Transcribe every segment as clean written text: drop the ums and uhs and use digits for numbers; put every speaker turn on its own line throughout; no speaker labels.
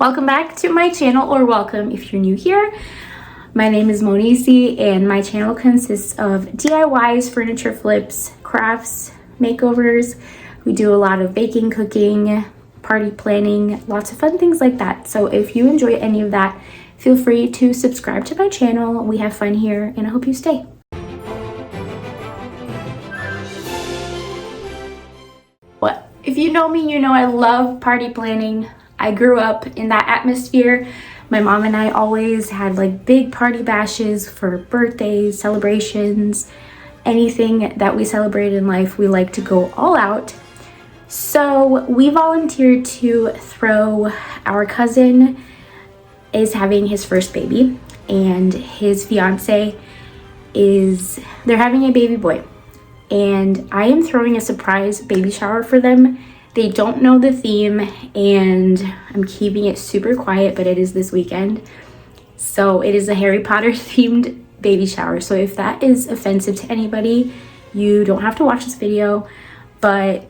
Welcome back to my channel, or welcome if you're new here. My name is Monisi and my channel consists of DIYs, furniture flips, crafts, makeovers. We do a lot of baking, cooking, party planning, lots of fun things like that. So if you enjoy any of that, feel free to subscribe to my channel. We have fun here and I hope you stay. What? If you know me, you know I love party planning. I grew up in that atmosphere. My mom and I always had like big party bashes for birthdays, celebrations, anything that we celebrate in life. We like to go all out. So we volunteered to throw. Our cousin is having his first baby and his fiance they're having a baby boy. And I am throwing a surprise baby shower for them. They don't know the theme and I'm keeping it super quiet, but it is this weekend. So it is a Harry Potter themed baby shower. So if that is offensive to anybody, you don't have to watch this video, but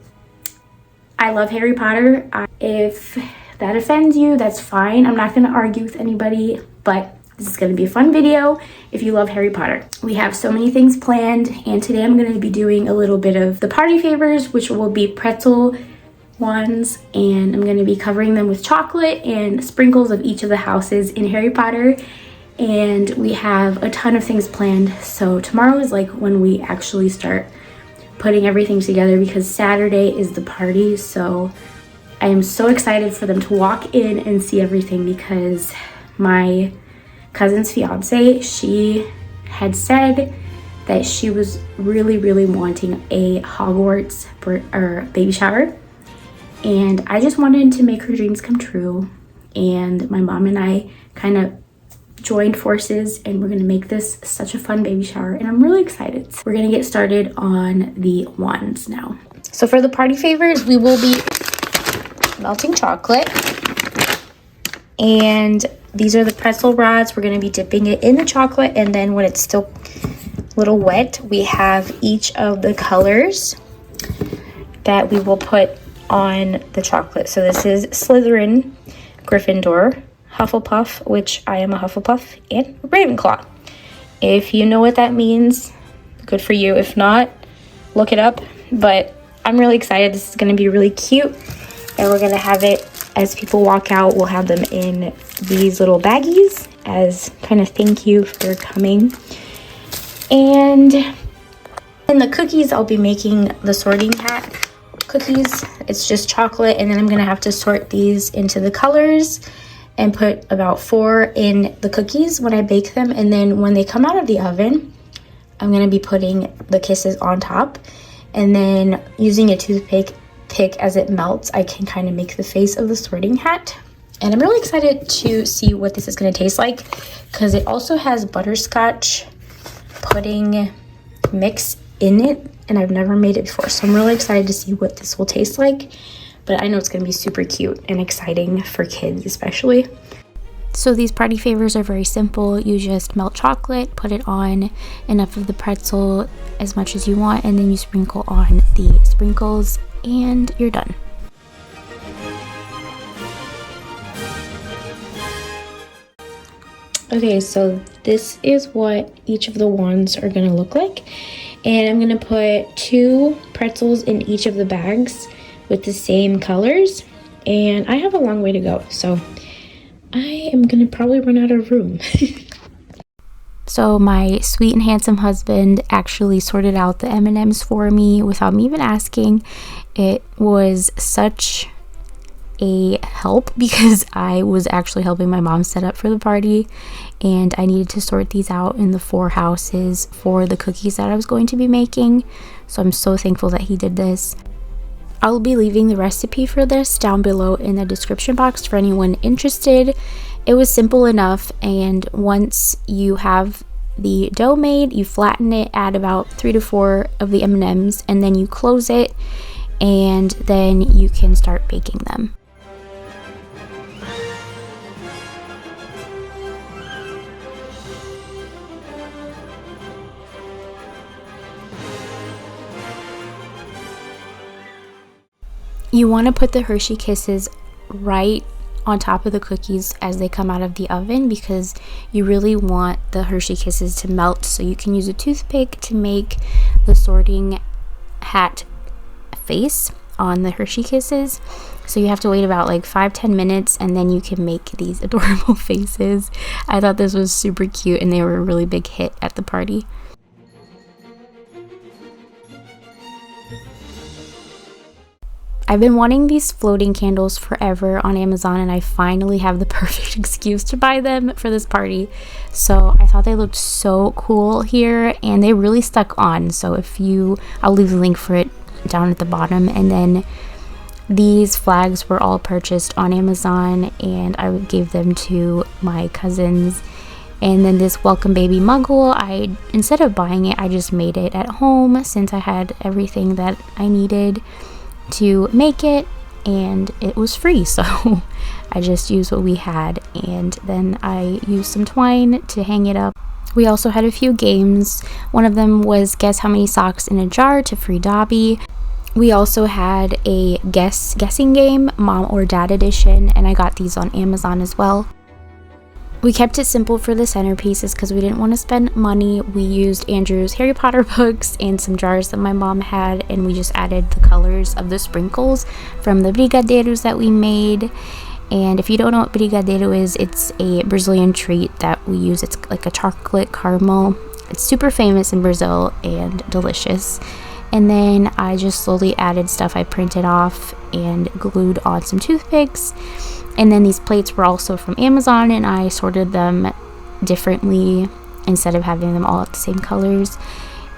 I love Harry Potter. If that offends you, that's fine. I'm not gonna argue with anybody, but this is gonna be a fun video if you love Harry Potter. We have so many things planned, and today I'm gonna be doing a little bit of the party favors, which will be pretzel ones, and I'm going to be covering them with chocolate and sprinkles of each of the houses in Harry Potter. And we have a ton of things planned, so tomorrow is like when we actually start putting everything together, because Saturday is the party. So I am so excited for them to walk in and see everything, because my cousin's fiance, she had said that she was really wanting a Hogwarts baby shower. And I just wanted to make her dreams come true. And my mom and I kind of joined forces, and we're gonna make this such a fun baby shower. And I'm really excited. We're gonna get started on the wands now. So for the party favors, we will be melting chocolate. And these are the pretzel rods. We're gonna be dipping it in the chocolate. And then when it's still a little wet, we have each of the colors that we will put on the chocolate. So this is Slytherin, Gryffindor, Hufflepuff, which I am a Hufflepuff, and Ravenclaw. If you know what that means, good for you. If not, look it up. But I'm really excited. This is going to be really cute, and we're going to have it as people walk out. We'll have them in these little baggies as kind of thank you for coming. And in the cookies, I'll be making the sorting hat cookies. It's just chocolate, and then I'm gonna have to sort these into the colors and put about 4 in the cookies when I bake them. And then when they come out of the oven, I'm gonna be putting the kisses on top, and then using a toothpick as it melts, I can kind of make the face of the sorting hat. And I'm really excited to see what this is gonna taste like, because it also has butterscotch pudding mix in it, and I've never made it before, so I'm really excited to see what this will taste like. But I know it's going to be super cute and exciting for kids especially. So these party favors are very simple. You just melt chocolate, put it on enough of the pretzel, as much as you want, and then you sprinkle on the sprinkles, and you're done. Okay, so this is what each of the wands are going to look like. And I'm going to put 2 pretzels in each of the bags with the same colors. And I have a long way to go, so I am going to probably run out of room. So my sweet and handsome husband actually sorted out the M&Ms for me without me even asking. It was such a help, because I was actually helping my mom set up for the party, and I needed to sort these out in the 4 houses for the cookies that I was going to be making. So I'm so thankful that he did this. I'll be leaving the recipe for this down below in the description box for anyone interested. It was simple enough, and once you have the dough made, you flatten it, add about 3 to 4 of the M&Ms, and then you close it, and then you can start baking them. You want to put the Hershey Kisses right on top of the cookies as they come out of the oven, because you really want the Hershey Kisses to melt. So you can use a toothpick to make the sorting hat face on the Hershey Kisses. So you have to wait about like 5-10 minutes, and then you can make these adorable faces. I thought this was super cute, and they were a really big hit at the party. I've been wanting these floating candles forever on Amazon, and I finally have the perfect excuse to buy them for this party. So I thought they looked so cool here, and they really stuck on. So I'll leave the link for it down at the bottom. And then these flags were all purchased on Amazon, and I gave them to my cousins. And then this welcome baby muggle, instead of buying it, I just made it at home since I had everything that I needed to make it, and it was free, so I just used what we had, and then I used some twine to hang it up. We also had a few games. One of them was guess how many socks in a jar to free Dobby. We also had a guessing game, mom or dad edition, and I got these on Amazon as well. We kept it simple for the centerpieces because we didn't want to spend money. We used Andrew's Harry Potter books and some jars that my mom had, and we just added the colors of the sprinkles from the brigadeiros that we made. And if you don't know what brigadeiro is, it's a Brazilian treat that we use. It's like a chocolate caramel. It's super famous in Brazil and delicious. And then I just slowly added stuff I printed off and glued on some toothpicks. And then these plates were also from Amazon, and I sorted them differently instead of having them all at the same colors.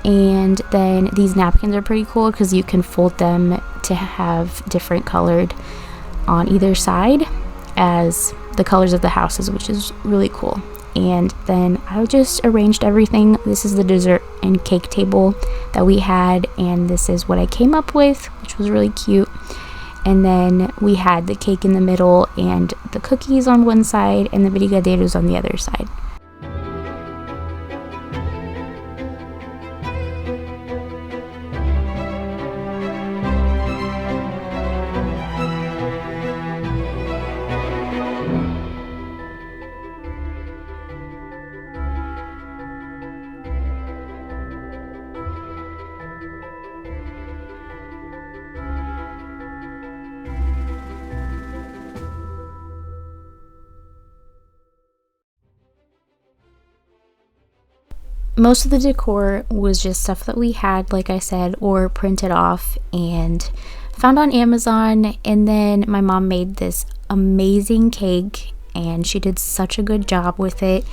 And then these napkins are pretty cool because you can fold them to have different colored on either side as the colors of the houses, which is really cool. And then I just arranged everything. This is the dessert and cake table that we had, and this is what I came up with, which was really cute. And then we had the cake in the middle and the cookies on one side and the brigadeiros on the other side. Most of the decor was just stuff that we had, like I said, or printed off and found on Amazon. And then my mom made this amazing cake, and she did such a good job with it.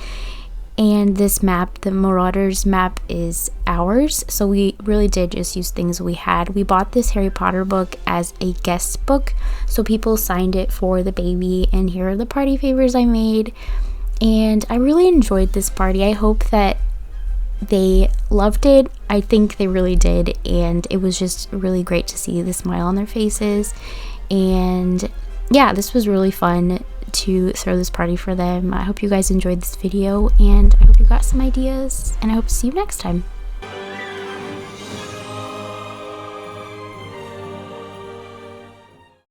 And this map, the Marauders map, is ours, so we really did just use things we had. We bought this Harry Potter book as a guest book, so people signed it for the baby. And here are the party favors I made, and I really enjoyed this party. I hope that they loved it. I think they really did, and it was just really great to see the smile on their faces. And yeah, this was really fun to throw this party for them. I hope you guys enjoyed this video, and I hope you got some ideas, and I hope to see you next time.